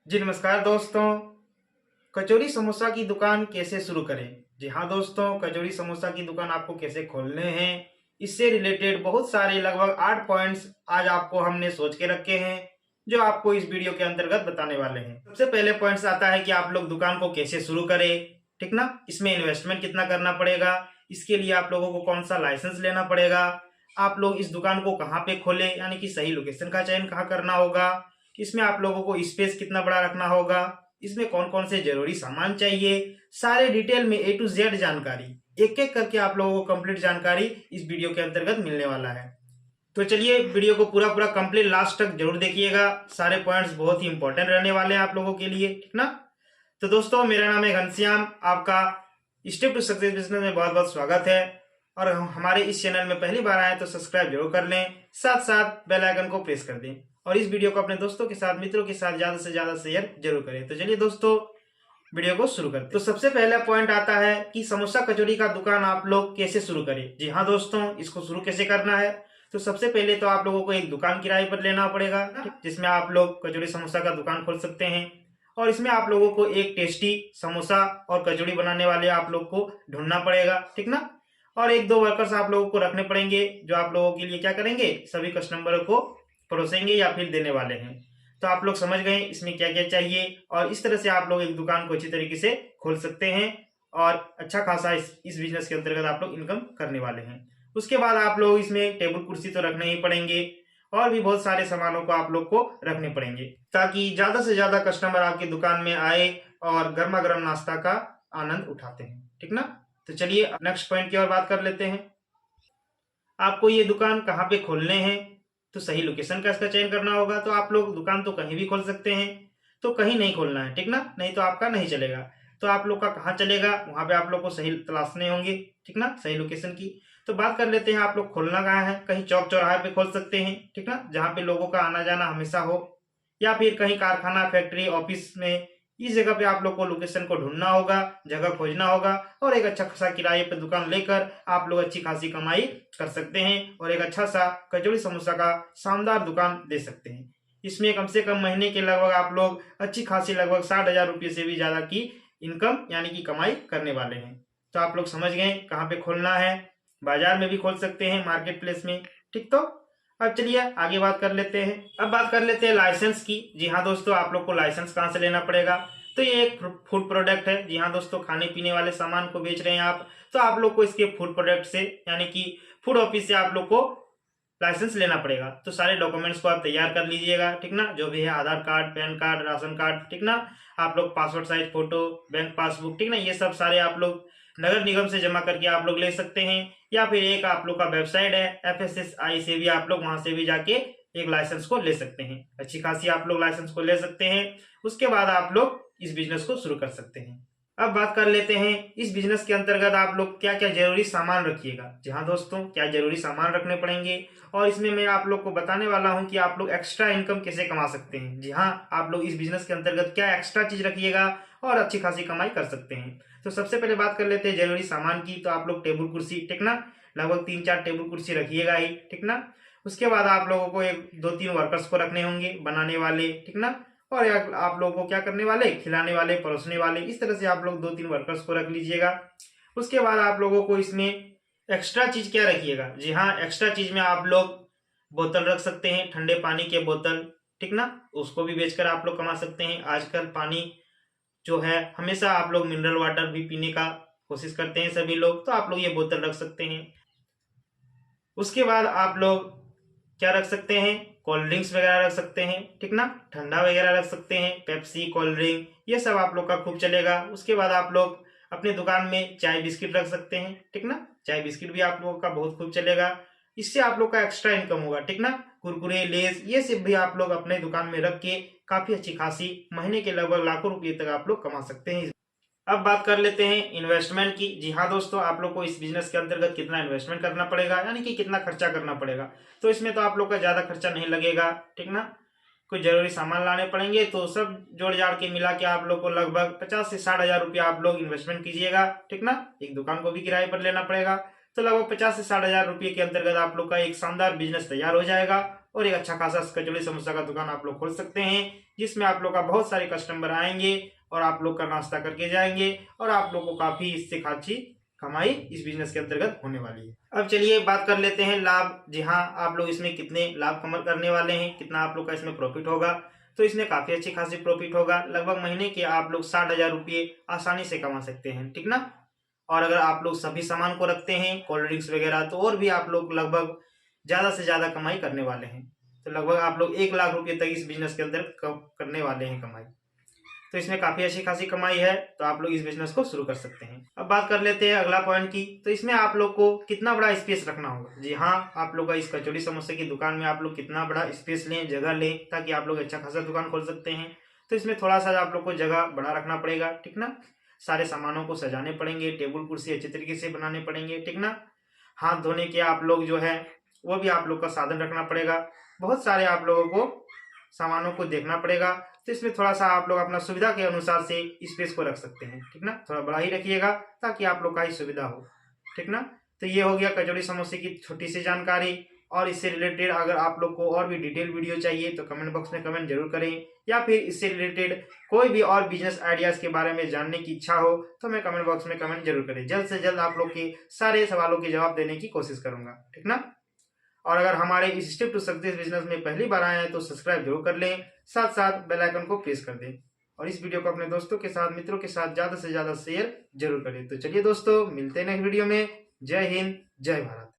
जी नमस्कार दोस्तों। कचौरी समोसा की दुकान कैसे शुरू करें? जी हाँ दोस्तों, कचौरी समोसा की दुकान आपको कैसे खोलने हैं, इससे रिलेटेड बहुत सारे लगभग 8 पॉइंट्स आज आपको हमने सोच के रखे हैं, जो आपको इस वीडियो के अंतर्गत बताने वाले हैं। सबसे पहले पॉइंट्स आता है कि आप लोग दुकान को कैसे शुरू करें, ठीक ना? इसमें इन्वेस्टमेंट कितना करना पड़ेगा, इसके लिए आप लोगों को कौन सा लाइसेंस लेना पड़ेगा, आप लोग इस दुकान को कहाँ पे खोलें, यानी कि सही लोकेशन का चयन कहाँ करना होगा, इसमें आप लोगों को स्पेस कितना बड़ा रखना होगा, इसमें कौन कौन से जरूरी सामान चाहिए, सारे डिटेल में A to Z जानकारी एक एक करके आप लोगों को कंप्लीट जानकारी इस वीडियो के अंतर्गत मिलने वाला है। तो चलिए वीडियो को पूरा पूरा कंप्लीट लास्ट तक जरूर देखिएगा, सारे पॉइंट्स बहुत ही इंपॉर्टेंट रहने वाले हैं आप लोगों के लिए, ठीक ना? तो दोस्तों मेरा नाम है घनश्याम, आपका स्टेप टू सक्सेस बिजनेस में बहुत बहुत स्वागत है। और हमारे इस चैनल में पहली बार आए तो सब्सक्राइब जरूर कर लें, साथ साथ बेल आइकन को प्रेस कर दें और इस वीडियो को अपने दोस्तों के साथ, मित्रों के साथ ज्यादा से ज्यादा शेयर जरूर करें। तो चलिए दोस्तों वीडियो को शुरू करते हैं। तो सबसे पहला पॉइंट आता है कि समोसा कचौरी का दुकान आप लोग कैसे शुरू करें। जी हाँ दोस्तों, इसको शुरू कैसे करना है, तो सबसे पहले तो आप लोगों को एक दुकान किराए पर लेना पड़ेगा, जिसमें आप लोग कचौरी समोसा का दुकान खोल सकते हैं। और इसमें आप लोगों को एक टेस्टी समोसा और कचौड़ी बनाने वाले आप लोग को ढूंढना पड़ेगा, ठीक ना? और एक दो वर्कर्स आप लोगों को रखने पड़ेंगे, जो आप लोगों के लिए क्या करेंगे, सभी कस्टमरों को परोसेंगे या फिर देने वाले हैं। तो आप लोग समझ गए इसमें क्या क्या चाहिए, और इस तरह से आप लोग एक दुकान को अच्छी तरीके से खोल सकते हैं और अच्छा खासा इस बिजनेस के अंतर्गत आप लोग इनकम करने वाले हैं। उसके बाद आप लोग इसमें टेबल कुर्सी तो रखने ही पड़ेंगे और भी बहुत सारे सामानों को आप लोग को रखने पड़ेंगे, ताकि ज्यादा से ज्यादा कस्टमर आपकी दुकान में आए और गर्मा गर्म नाश्ता का आनंद उठाते हैं, ठीक ना? तो चलिए नेक्स्ट पॉइंट की ओर बात कर लेते हैं। आपको ये दुकान कहाँ पे खोलने हैं, तो सही लोकेशन का इसका चयन करना होगा। तो आप लोग दुकान तो कहीं भी खोल सकते हैं, तो कहीं नहीं खोलना है, ठीक ना? नहीं तो आपका नहीं चलेगा। तो आप लोग का कहाँ चलेगा, वहां पे आप लोग को सही तलाशने होंगे, ठीक ना, सही लोकेशन की। तो बात कर लेते हैं आप लोग खोलना कहाँ है। कहीं चौक चौराहे पे खोल सकते हैं, ठीक ना, जहाँ पे लोगों का आना जाना हमेशा हो, या फिर कहीं कारखाना, फैक्ट्री, ऑफिस में, इस जगह पे आप लोग को लोकेशन को ढूंढना होगा, जगह खोजना होगा और एक अच्छा खासा किराए पे दुकान लेकर आप लोग अच्छी खासी कमाई कर सकते हैं और एक अच्छा सा कचौड़ी समोसा का शानदार दुकान दे सकते हैं। इसमें कम से कम महीने के लगभग आप लोग अच्छी खासी लगभग 60,000 रुपये से भी ज्यादा की इनकम यानी कि कमाई करने वाले हैं। तो आप लोग समझ गए कहाँ पे खोलना है। बाजार में भी खोल सकते हैं, मार्केट प्लेस में, ठीक। तो अब चलिए आगे बात कर लेते हैं। अब बात कर लेते हैं लाइसेंस की। जी हाँ दोस्तों, आप लोग को लाइसेंस कहाँ से लेना पड़ेगा, तो ये एक फूड प्रोडक्ट है। जी हाँ दोस्तों, खाने पीने वाले सामान को बेच रहे हैं आप, तो आप लोग को इसके फूड प्रोडक्ट से यानी कि फूड ऑफिस से आप लोग को लाइसेंस लेना पड़ेगा। तो सारे डॉक्यूमेंट्स को आप तैयार कर लीजिएगा, ठीक ना, जो भी है Aadhaar card, PAN card, ration card, ठीक ना, आप लोग passport size photo, bank passbook, ठीक ना, ये सब सारे आप लोग नगर निगम से जमा करके आप लोग ले सकते हैं, या फिर एक आप लोग का वेबसाइट है FSSI से भी आप लोग वहां से भी जाके एक लाइसेंस को ले सकते हैं। अच्छी खासी आप लोग लाइसेंस को ले सकते हैं। उसके बाद आप लोग इस बिजनेस को शुरू कर सकते हैं। अब बात कर लेते हैं इस बिजनेस के अंतर्गत आप लोग क्या क्या जरूरी सामान रखिएगा। जी हाँ दोस्तों, क्या जरूरी सामान रखने पड़ेंगे, और इसमें मैं आप लोग को बताने वाला हूं कि आप लोग एक्स्ट्रा इनकम कैसे कमा सकते हैं। जी हाँ, आप लोग इस बिजनेस के अंतर्गत क्या एक्स्ट्रा चीज रखिएगा और अच्छी खासी कमाई कर सकते हैं। तो सबसे पहले बात कर लेते हैं जरूरी सामान की। तो आप लोग टेबल कुर्सी, ठीक ना, लगभग 3-4 टेबल कुर्सी रखिएगा ही, ठीक ना। उसके बाद आप लोगों को एक 2-3 वर्कर्स को रखने होंगे, बनाने वाले, ठीक ना, और आप लोगों को क्या करने वाले, खिलाने वाले, परोसने वाले। इस तरह से आप लोग 2-3 वर्कर्स को रख लीजिएगा। उसके बाद आप लोगों को इसमें एक्स्ट्रा चीज क्या रखिएगा। जी हाँ, एक्स्ट्रा चीज में आप लोग बोतल रख सकते हैं, ठंडे पानी के बोतल, ठीक ना, उसको भी बेचकर आप लोग कमा सकते हैं। आजकल पानी जो है हमेशा आप लोग मिनरल वाटर भी पीने का कोशिश करते हैं सभी लोग, तो आप लोग ये बोतल रख सकते हैं। उसके बाद आप लोग क्या रख सकते हैं, कोल्ड ड्रिंक्स वगैरह रख सकते हैं, ठीक ना, ठंडा वगैरह रख सकते हैं, पेप्सी, कोल्ड ड्रिंक, ये सब आप लोग का खूब चलेगा। उसके बाद आप लोग अपने दुकान में चाय बिस्किट रख सकते हैं, ठीक ना, चाय बिस्किट भी आप लोगों का बहुत खूब चलेगा। इससे आप लोग का एक्स्ट्रा इनकम होगा, ठीक ना। कुरकुरे, लेज, ये सब भी आप लोग अपने दुकान में रख के काफी अच्छी खासी महीने के लगभग लाखों रुपये तक आप लोग कमा सकते हैं। अब बात कर लेते हैं इन्वेस्टमेंट की। जी हाँ दोस्तों, आप लोग को इस बिजनेस के अंतर्गत कितना इन्वेस्टमेंट करना पड़ेगा, यानी कि कितना खर्चा करना पड़ेगा। तो इसमें तो आप लोग का ज्यादा खर्चा नहीं लगेगा, ठीक ना। कुछ जरूरी सामान लाने पड़ेंगे, तो सब जोड़ जाड़ के मिला के आप लोग को लगभग 50 से 60,000 रुपया आप लोग इन्वेस्टमेंट कीजिएगा, ठीक ना। एक दुकान को भी किराए पर लेना पड़ेगा, तो लगभग 50 से 60,000 रुपये के अंतर्गत आप लोग का एक शानदार बिजनेस तैयार हो जाएगा और एक अच्छा खासा कचौड़ी समोसा का दुकान आप लोग खोल सकते हैं, जिसमें आप लोग का बहुत सारे कस्टमर आएंगे और आप लोग का नाश्ता करके जाएंगे और आप लोग को काफी इससे खासी कमाई इस बिजनेस के अंतर्गत होने वाली है। अब चलिए बात कर लेते हैं लाभ। जी हाँ, आप लोग इसमें कितने लाभ कमर करने वाले हैं, कितना आप लोग का इसमें प्रॉफिट होगा। तो इसमें काफी अच्छी खासी प्रॉफिट होगा। लगभग महीने के आप लोग 60,000 रुपये आसानी से कमा सकते हैं, ठीक ना। और अगर आप लोग सभी सामान को रखते हैं, कोल्ड ड्रिंक्स वगैरह, तो और भी आप लोग लगभग ज्यादा से ज्यादा कमाई करने वाले हैं। तो लगभग आप लोग 1 लाख रुपए तक इस बिजनेस के अंदर करने वाले हैं कमाई। तो इसमें काफी अच्छी खासी कमाई है, तो आप लोग इस बिजनेस को शुरू कर सकते हैं। अब बात कर लेते हैं अगला पॉइंट की। तो इसमें आप लोग को कितना बड़ा स्पेस रखना होगा। जी हाँ, आप लोग का इस कचौड़ी समोसे की दुकान में आप लोग कितना बड़ा स्पेस लें, जगह लें, ताकि आप लोग अच्छा खासा दुकान खोल सकते हैं। तो इसमें थोड़ा सा आप लोग को जगह बड़ा रखना पड़ेगा, ठीक ना। सारे सामानों को सजाने पड़ेंगे, टेबल कुर्सी अच्छे तरीके से बनाने पड़ेंगे, ठीक ना। हाथ धोने के आप लोग जो है वो भी आप लोग का साधन रखना पड़ेगा। बहुत सारे आप लोगों को सामानों को देखना पड़ेगा। तो इसमें थोड़ा सा आप लोग अपना सुविधा के अनुसार से स्पेस को रख सकते हैं, ठीक ना। थोड़ा बड़ा ही रखिएगा ताकि आप लोग का ही सुविधा हो, ठीक ना। तो ये हो गया कचौड़ी समोसे की छोटी सी जानकारी। और इससे रिलेटेड अगर आप लोग को और भी डिटेल वीडियो चाहिए तो कमेंट बॉक्स में कमेंट जरूर करें, या फिर इससे रिलेटेड कोई भी और बिजनेस आइडियाज के बारे में जानने की इच्छा हो तो मैं कमेंट बॉक्स में कमेंट जरूर करें। जल्द से जल्द आप लोग के सारे सवालों के जवाब देने की कोशिश करूंगा, ठीक ना। और अगर हमारे इस स्टेप टू सक्सेस बिजनेस में पहली बार आए हैं तो सब्सक्राइब जरूर कर लें, साथ साथ बेल आइकन को प्रेस कर दें और इस वीडियो को अपने दोस्तों के साथ, मित्रों के साथ ज्यादा से ज्यादा शेयर जरूर करें। तो चलिए दोस्तों, मिलते हैं नेक्स्ट वीडियो में। जय हिंद, जय भारत।